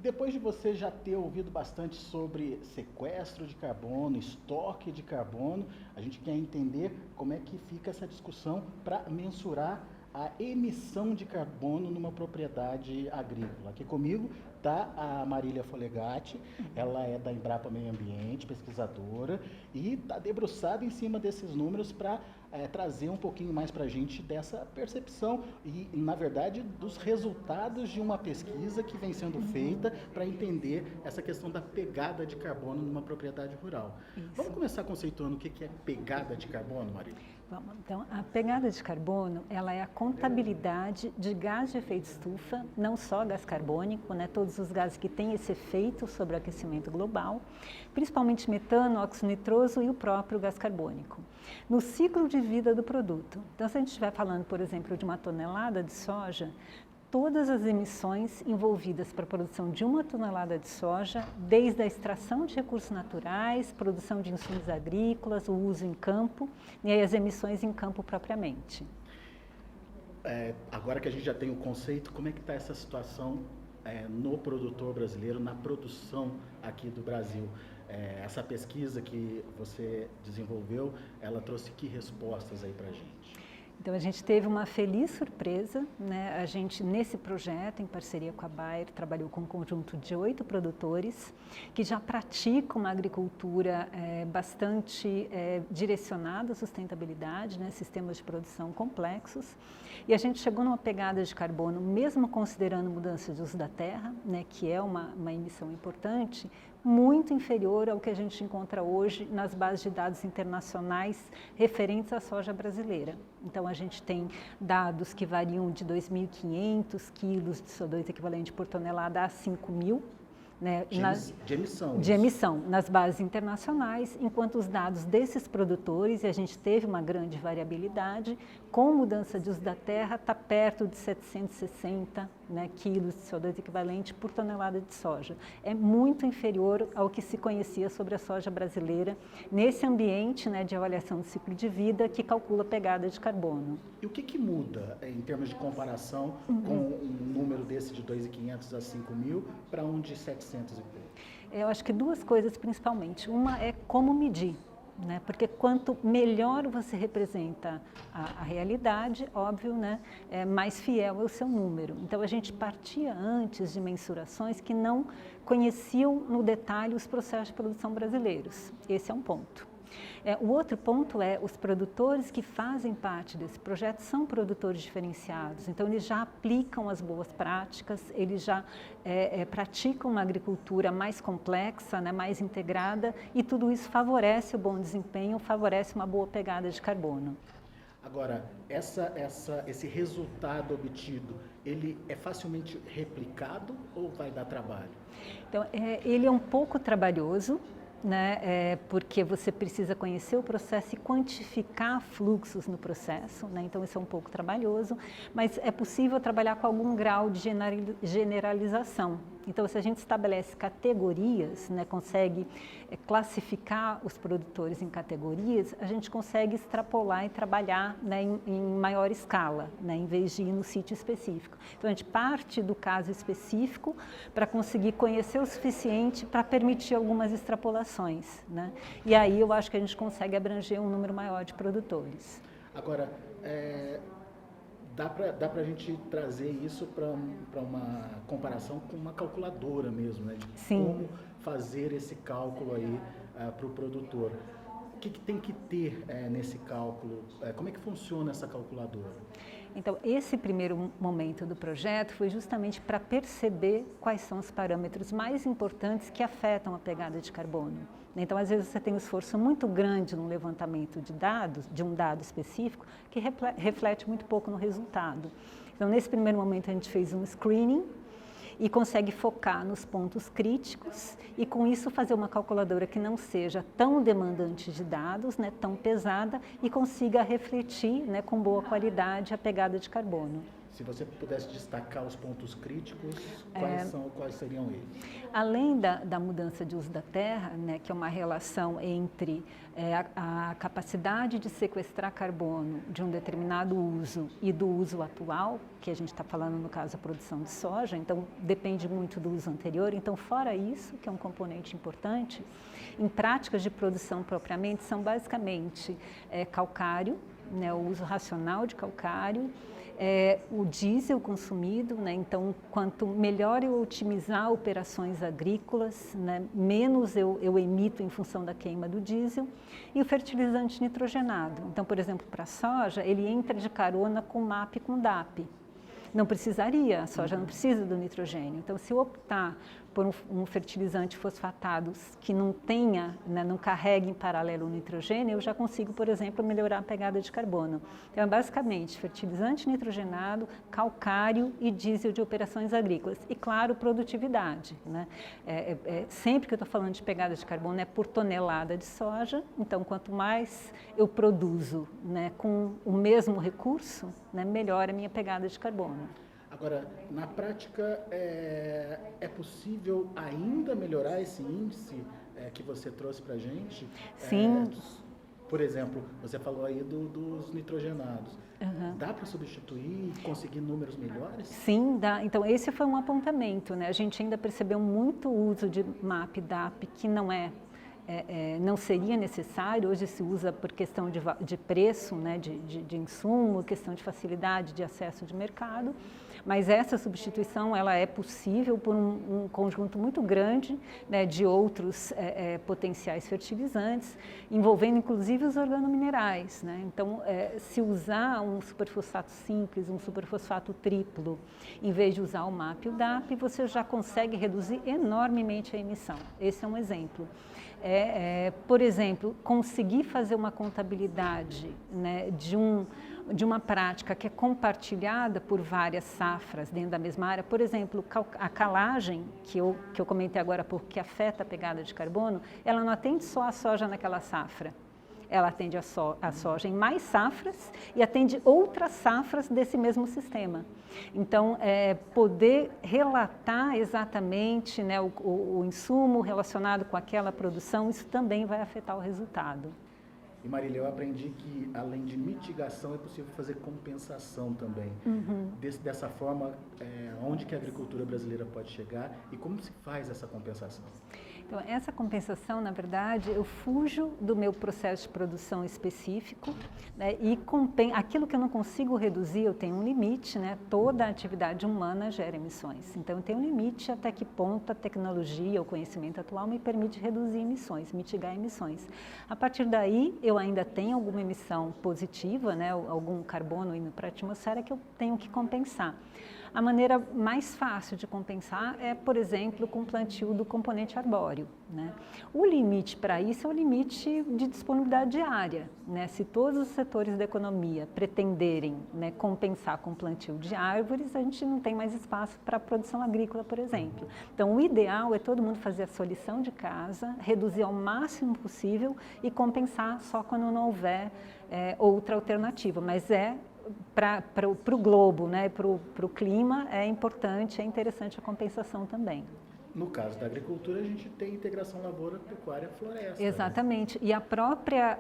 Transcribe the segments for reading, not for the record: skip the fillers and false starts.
depois de você já ter ouvido bastante sobre sequestro de carbono, estoque de carbono, a gente quer entender como é que fica essa discussão para mensurar a emissão de carbono numa propriedade agrícola. Aqui comigo está a Marília Folegatti, ela é da Embrapa Meio Ambiente, pesquisadora, e está debruçada em cima desses números para trazer um pouquinho mais para a gente dessa percepção e, na verdade, dos resultados de uma pesquisa que vem sendo feita para entender essa questão da pegada de carbono numa propriedade rural. Isso. Vamos começar conceituando o que é pegada de carbono, Marília? Vamos. Então, a pegada de carbono, ela é a contabilidade de gás de efeito estufa, não só gás carbônico, né, todos os gases que têm esse efeito sobre o aquecimento global, principalmente metano, óxido nitroso e o próprio gás carbônico, no ciclo de vida do produto. Então, se a gente estiver falando, por exemplo, de uma tonelada de soja, todas as emissões envolvidas para a produção de 1 tonelada de soja, desde a extração de recursos naturais, produção de insumos agrícolas, o uso em campo e aí as emissões em campo propriamente. Agora que a gente já tem o conceito, como é que está essa situação no produtor brasileiro, na produção aqui do Brasil? Essa pesquisa que você desenvolveu, ela trouxe que respostas aí para a gente? Então, a gente teve uma feliz surpresa, né? A gente, nesse projeto, em parceria com a Bayer, trabalhou com um conjunto de 8 produtores que já praticam uma agricultura bastante direcionada à sustentabilidade, né? Sistemas de produção complexos. E a gente chegou numa pegada de carbono, mesmo considerando mudança de uso da terra, né? Que é uma emissão importante, muito inferior ao que a gente encontra hoje nas bases de dados internacionais referentes à soja brasileira. Então, a gente tem dados que variam de 2.500 quilos de CO2 equivalente por tonelada a 5.000, né, de emissão nas bases internacionais, enquanto os dados desses produtores, e a gente teve uma grande variabilidade, com mudança de uso da terra, está perto de 760 quilos de CO2 equivalente por tonelada de soja. É muito inferior ao que se conhecia sobre a soja brasileira nesse ambiente, né, de avaliação do ciclo de vida que calcula a pegada de carbono. E o que muda em termos de comparação com um número desse de 2.500 a 5.000 para um de 700 e pouco? Eu acho que 2 coisas principalmente. Uma é como medir. Né? Porque quanto melhor você representa a realidade, óbvio, né? Mais fiel é o seu número. Então, a gente partia antes de mensurações que não conheciam no detalhe os processos de produção brasileiros. Esse é um ponto. O outro ponto é os produtores que fazem parte desse projeto são produtores diferenciados, então eles já aplicam as boas práticas, eles já praticam uma agricultura mais complexa, né, mais integrada, e tudo isso favorece o bom desempenho, favorece uma boa pegada de carbono. Agora, esse resultado obtido, ele é facilmente replicado ou vai dar trabalho? Então, ele é um pouco trabalhoso, né, porque você precisa conhecer o processo e quantificar fluxos no processo, né, então isso é um pouco trabalhoso, mas é possível trabalhar com algum grau de generalização. Então, se a gente estabelece categorias, né, consegue classificar os produtores em categorias, a gente consegue extrapolar e trabalhar, né, em maior escala, né, em vez de ir no sítio específico. Então, a gente parte do caso específico para conseguir conhecer o suficiente para permitir algumas extrapolações, né? E aí eu acho que a gente consegue abranger um número maior de produtores. Agora, dá para a gente trazer isso para uma comparação com uma calculadora mesmo, né? De Sim. Como fazer esse cálculo aí para o produtor. O que tem que ter nesse cálculo? Como é que funciona essa calculadora? Então, esse primeiro momento do projeto foi justamente para perceber quais são os parâmetros mais importantes que afetam a pegada de carbono. Então, às vezes você tem um esforço muito grande no levantamento de dados, de um dado específico, que reflete muito pouco no resultado. Então, nesse primeiro momento, a gente fez um screening e consegue focar nos pontos críticos e, com isso, fazer uma calculadora que não seja tão demandante de dados, né, tão pesada, e consiga refletir, né, com boa qualidade a pegada de carbono. Se você pudesse destacar os pontos críticos, quais seriam eles? Além da mudança de uso da terra, né, que é uma relação entre a capacidade de sequestrar carbono de um determinado uso e do uso atual, que a gente está falando no caso a produção de soja, então depende muito do uso anterior. Então, fora isso, que é um componente importante, em práticas de produção propriamente são basicamente calcário, né, o uso racional de calcário, o diesel consumido, né? Então, quanto melhor eu otimizar operações agrícolas, né, menos eu emito em função da queima do diesel, e o fertilizante nitrogenado. Então, por exemplo, para a soja, ele entra de carona com MAP e com DAP. Não precisaria, a soja não precisa do nitrogênio. Então, se eu optar por um fertilizante fosfatado que não tenha, né, não carregue em paralelo o nitrogênio, eu já consigo, por exemplo, melhorar a pegada de carbono. Então, é basicamente fertilizante nitrogenado, calcário e diesel de operações agrícolas. E, claro, produtividade, né? Sempre que eu estou falando de pegada de carbono é por tonelada de soja. Então, quanto mais eu produzo, né, com o mesmo recurso, né, melhor a minha pegada de carbono. Agora, na prática, é possível ainda melhorar esse índice que você trouxe para a gente? Sim. Por exemplo, você falou aí dos nitrogenados. Uhum. Dá para substituir e conseguir números melhores? Sim, dá. Então, esse foi um apontamento, né? A gente ainda percebeu muito uso de MAP e DAP que não seria necessário. Hoje se usa por questão de preço, né, de insumo, questão de facilidade de acesso de mercado, mas essa substituição ela é possível por um conjunto muito grande, né, de outros potenciais fertilizantes, envolvendo inclusive os organominerais, né? Então, se usar um superfosfato simples, um superfosfato triplo, em vez de usar o MAP e o DAP, você já consegue reduzir enormemente a emissão. Esse é um exemplo. Por exemplo, conseguir fazer uma contabilidade, né, de uma prática que é compartilhada por várias safras dentro da mesma área. Por exemplo, a calagem, que eu comentei agora há pouco, que afeta a pegada de carbono, ela não atende só a soja naquela safra. Ela atende a soja em mais safras e atende outras safras desse mesmo sistema. Então, poder relatar exatamente, né, o insumo relacionado com aquela produção, isso também vai afetar o resultado. E Marília, eu aprendi que além de mitigação é possível fazer compensação também. Uhum. Dessa forma, onde que a agricultura brasileira pode chegar e como se faz essa compensação? Então, essa compensação, na verdade, eu fujo do meu processo de produção específico, né, e aquilo que eu não consigo reduzir, eu tenho um limite, né? Toda a atividade humana gera emissões. Então, eu tenho um limite até que ponto a tecnologia, o conhecimento atual me permite reduzir emissões, mitigar emissões. A partir daí, eu ainda tenho alguma emissão positiva, né, algum carbono indo para a atmosfera que eu tenho que compensar. A maneira mais fácil de compensar é, por exemplo, com o plantio do componente arbóreo, né? O limite para isso é o limite de disponibilidade de área, né? Se todos os setores da economia pretenderem, né, compensar com o plantio de árvores, a gente não tem mais espaço para a produção agrícola, por exemplo. Então, o ideal é todo mundo fazer a sua lição de casa, reduzir ao máximo possível e compensar só quando não houver outra alternativa, mas para o globo, né, para o clima, é importante, é interessante a compensação também. No caso da agricultura, a gente tem integração lavoura, pecuária, floresta. Exatamente. Né? E a própria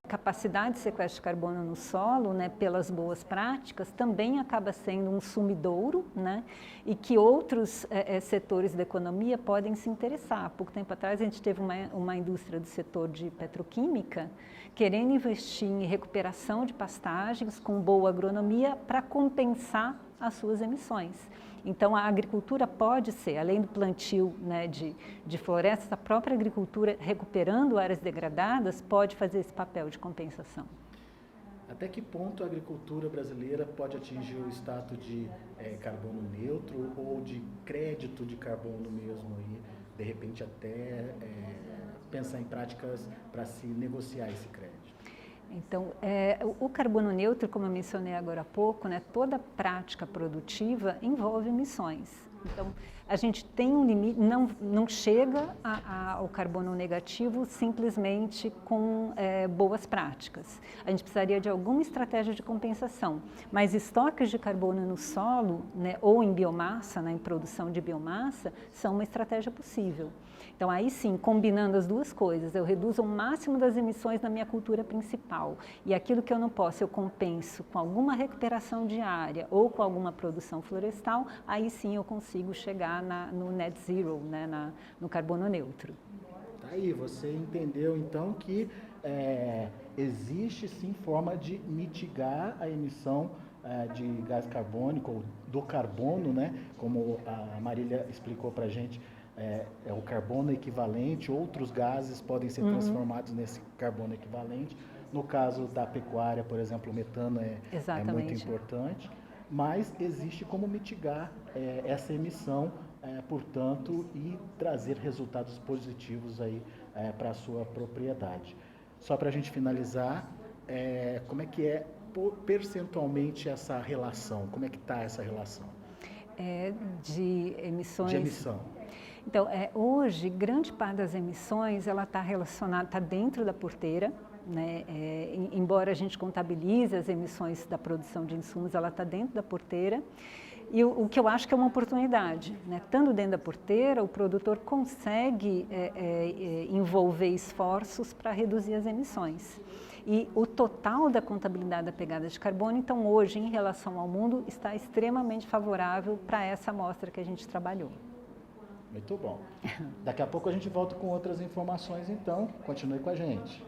capacidade de sequestro de carbono no solo, né, pelas boas práticas, também acaba sendo um sumidouro, né, e que outros setores da economia podem se interessar. Há pouco tempo atrás, a gente teve uma indústria do setor de petroquímica querendo investir em recuperação de pastagens com boa agronomia para compensar as suas emissões. Então, a agricultura pode ser, além do plantio, né, de florestas, a própria agricultura, recuperando áreas degradadas, pode fazer esse papel de compensação. Até que ponto a agricultura brasileira pode atingir o status de carbono neutro ou de crédito de carbono mesmo? E, de repente, até pensar em práticas para se negociar esse crédito? Então, o carbono neutro, como eu mencionei agora há pouco, né, toda prática produtiva envolve emissões. Então, A gente tem um limite, não chega ao carbono negativo simplesmente com boas práticas. A gente precisaria de alguma estratégia de compensação, mas estoques de carbono no solo, né, ou em biomassa, né, em produção de biomassa, são uma estratégia possível. Então, aí sim, combinando as duas coisas, eu reduzo o máximo das emissões na minha cultura principal e aquilo que eu não posso, eu compenso com alguma recuperação de área ou com alguma produção florestal, aí sim eu consigo chegar no net zero, né, no carbono neutro. Tá aí, você entendeu então que existe sim forma de mitigar a emissão de gás carbônico, ou do carbono, né? Como a Marília explicou para a gente, o carbono equivalente, outros gases podem ser transformados nesse carbono equivalente. No caso da pecuária, por exemplo, o metano é muito importante, mas existe como mitigar essa emissão, portanto, e trazer resultados positivos aí para a sua propriedade. Só para a gente finalizar, como é que é percentualmente essa relação? Como é que está essa relação? De emissões... De emissão. Então, hoje, grande parte das emissões, ela está relacionada, está dentro da porteira, né? Embora a gente contabilize as emissões da produção de insumos, ela está dentro da porteira. E o que eu acho que é uma oportunidade, né? Estando dentro da porteira, o produtor consegue envolver esforços para reduzir as emissões. E o total da contabilidade da pegada de carbono, então hoje, em relação ao mundo, está extremamente favorável para essa amostra que a gente trabalhou. Muito bom. Daqui a pouco a gente volta com outras informações, então continue com a gente.